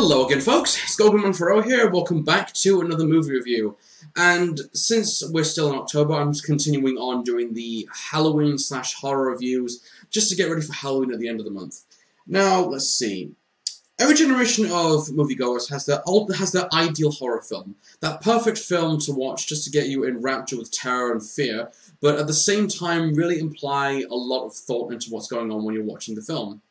Hello again, folks. It's Golden here. Welcome back to another movie review. And since we're still in October, I'm just continuing on doing the Halloween/horror reviews, just to get ready for Halloween at the end of the month. Now, let's see. Every generation of moviegoers has their ideal horror film. That perfect film to watch just to get you in rapture with terror and fear, but at the same time really imply a lot of thought into what's going on when you're watching the film.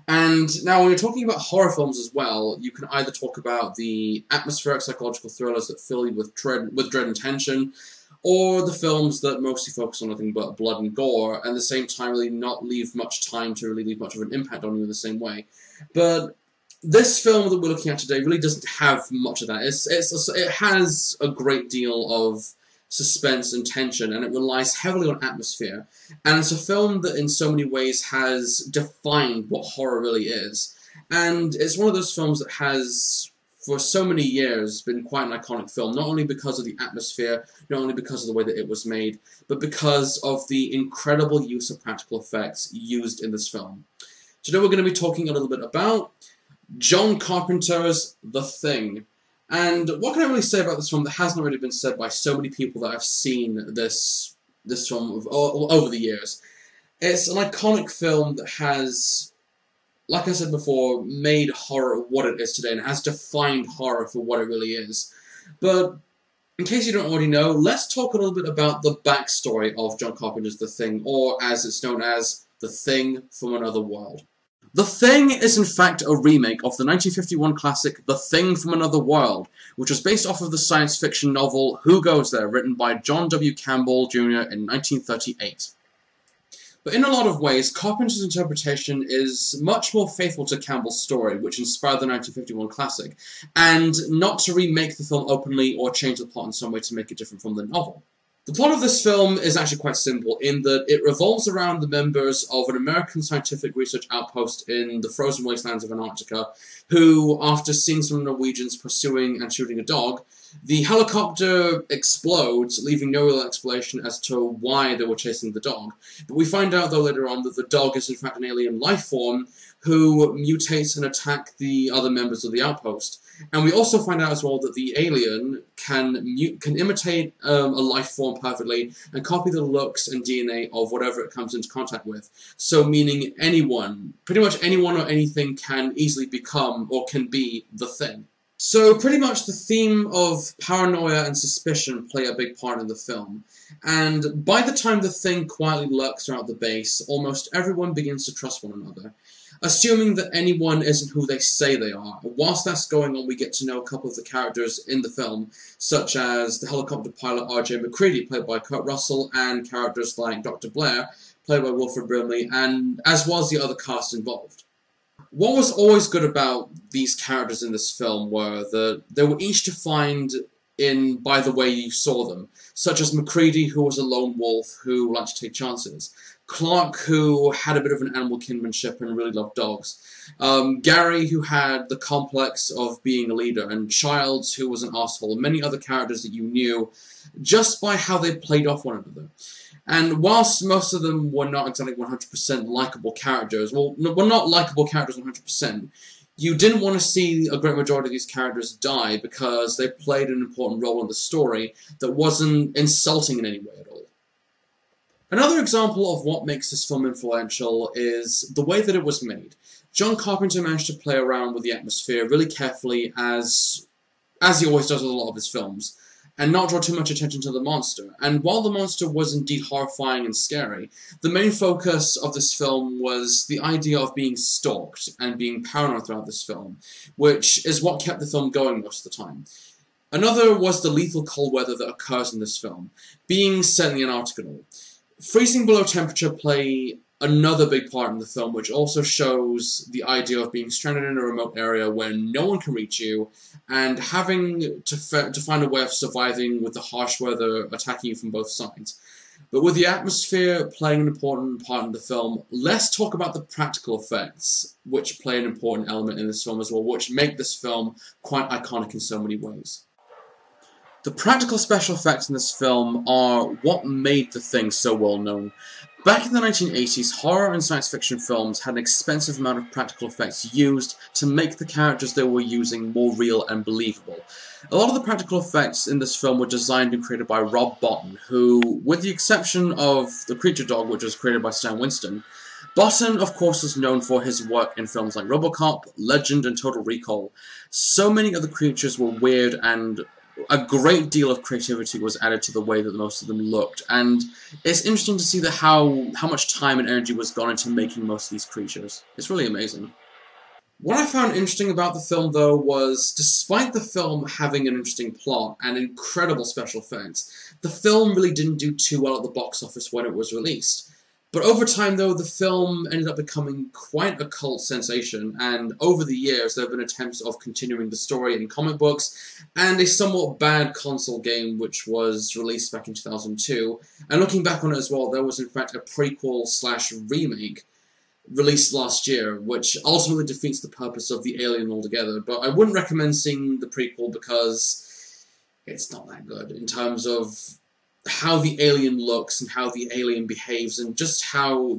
And now when you're talking about horror films as well, you can either talk about the atmospheric psychological thrillers that fill you with dread and tension, or the films that mostly focus on nothing but blood and gore, and at the same time really not leave much time to really leave much of an impact on you in the same way. But this film that we're looking at today really doesn't have much of that. It has a great deal of suspense and tension, and it relies heavily on atmosphere. And it's a film that in so many ways has defined what horror really is. And it's one of those films that has, for so many years, been quite an iconic film, not only because of the atmosphere, not only because of the way that it was made, but because of the incredible use of practical effects used in this film. Today we're going to be talking a little bit about John Carpenter's The Thing. And what can I really say about this film that hasn't already been said by so many people that have seen this film over the years? It's an iconic film that has, like I said before, made horror what it is today and has defined horror for what it really is. But in case you don't already know, let's talk a little bit about the backstory of John Carpenter's The Thing, or as it's known as, The Thing from Another World. The Thing is in fact a remake of the 1951 classic The Thing from Another World, which was based off of the science fiction novel Who Goes There, written by John W. Campbell Jr. in 1938. But in a lot of ways, Carpenter's interpretation is much more faithful to Campbell's story, which inspired the 1951 classic, and not to remake the film openly or change the plot in some way to make it different from the novel. The plot of this film is actually quite simple, in that it revolves around the members of an American scientific research outpost in the frozen wastelands of Antarctica, who, after seeing some Norwegians pursuing and shooting a dog, the helicopter explodes, leaving no real explanation as to why they were chasing the dog. But we find out, though, later on that the dog is in fact an alien life form who mutates and attacks the other members of the outpost. And we also find out as well that the alien can imitate a life form perfectly and copy the looks and DNA of whatever it comes into contact with. So meaning anyone, pretty much anyone or anything can easily become or can be the Thing. So pretty much the theme of paranoia and suspicion play a big part in the film. And by the time the Thing quietly lurks around the base, almost everyone begins to trust one another, assuming that anyone isn't who they say they are. Whilst that's going on, we get to know a couple of the characters in the film, such as the helicopter pilot R.J. McCready, played by Kurt Russell, and characters like Dr. Blair, played by Wilford Brimley, and as well as the other cast involved. What was always good about these characters in this film were that they were each defined by the way you saw them, such as McCready, who was a lone wolf who liked to take chances, Clark, who had a bit of an animal kinship and really loved dogs, Gary, who had the complex of being a leader, and Childs, who was an asshole, and many other characters that you knew just by how they played off one another. And whilst most of them were not exactly 100% likable characters, well, were not likable characters 100%, you didn't want to see a great majority of these characters die because they played an important role in the story that wasn't insulting in any way at all. Another example of what makes this film influential is the way that it was made. John Carpenter managed to play around with the atmosphere really carefully, as he always does with a lot of his films, and not draw too much attention to the monster. And while the monster was indeed horrifying and scary, the main focus of this film was the idea of being stalked and being paranoid throughout this film, which is what kept the film going most of the time. Another was the lethal cold weather that occurs in this film, being set in the Antarctica. Freezing below temperature play another big part in the film, which also shows the idea of being stranded in a remote area where no one can reach you, and having to find a way of surviving with the harsh weather attacking you from both sides. But with the atmosphere playing an important part in the film, let's talk about the practical effects, which play an important element in this film as well, which make this film quite iconic in so many ways. The practical special effects in this film are what made The Thing so well known. Back in the 1980s, horror and science fiction films had an expensive amount of practical effects used to make the characters they were using more real and believable. A lot of the practical effects in this film were designed and created by Rob Bottin, who, with the exception of the creature dog, which was created by Stan Winston, Bottin, of course, is known for his work in films like RoboCop, Legend, and Total Recall. So many of the creatures were weird, and a great deal of creativity was added to the way that most of them looked, and it's interesting to see how much time and energy was gone into making most of these creatures. It's really amazing. What I found interesting about the film, though, was despite the film having an interesting plot and incredible special effects, the film really didn't do too well at the box office when it was released. But over time, though, the film ended up becoming quite a cult sensation, and over the years there have been attempts of continuing the story in comic books, and a somewhat bad console game which was released back in 2002. And looking back on it as well, there was in fact a prequel/remake released last year, which ultimately defeats the purpose of the Alien altogether. But I wouldn't recommend seeing the prequel because it's not that good in terms of how the alien looks and how the alien behaves, and just how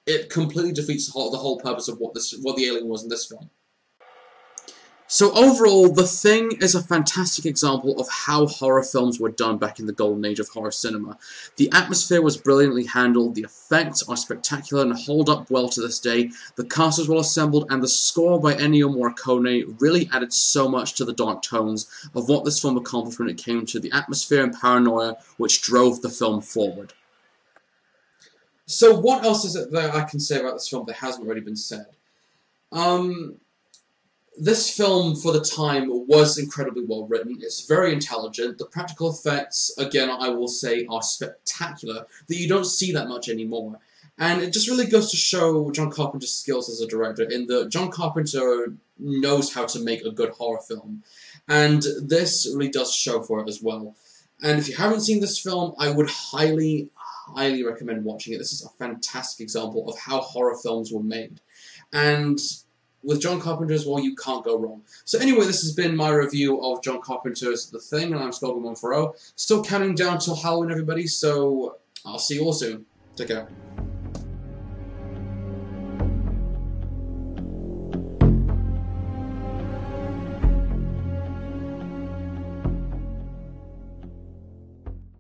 it completely defeats the whole purpose of what the alien was in this film. So overall, The Thing is a fantastic example of how horror films were done back in the golden age of horror cinema. The atmosphere was brilliantly handled, the effects are spectacular and hold up well to this day, the cast was well assembled, and the score by Ennio Morricone really added so much to the dark tones of what this film accomplished when it came to the atmosphere and paranoia which drove the film forward. So what else is it that I can say about this film that hasn't already been said? This film, for the time, was incredibly well written. It's very intelligent. The practical effects, again, I will say, are spectacular, that you don't see that much anymore. And it just really goes to show John Carpenter's skills as a director, in that John Carpenter knows how to make a good horror film. And this really does show for it as well. And if you haven't seen this film, I would highly recommend watching it. This is a fantastic example of how horror films were made. And with John Carpenter as well, you can't go wrong. So anyway, this has been my review of John Carpenter's The Thing, and I'm Skullgrim140. Still counting down till Halloween, everybody, so I'll see you all soon. Take care.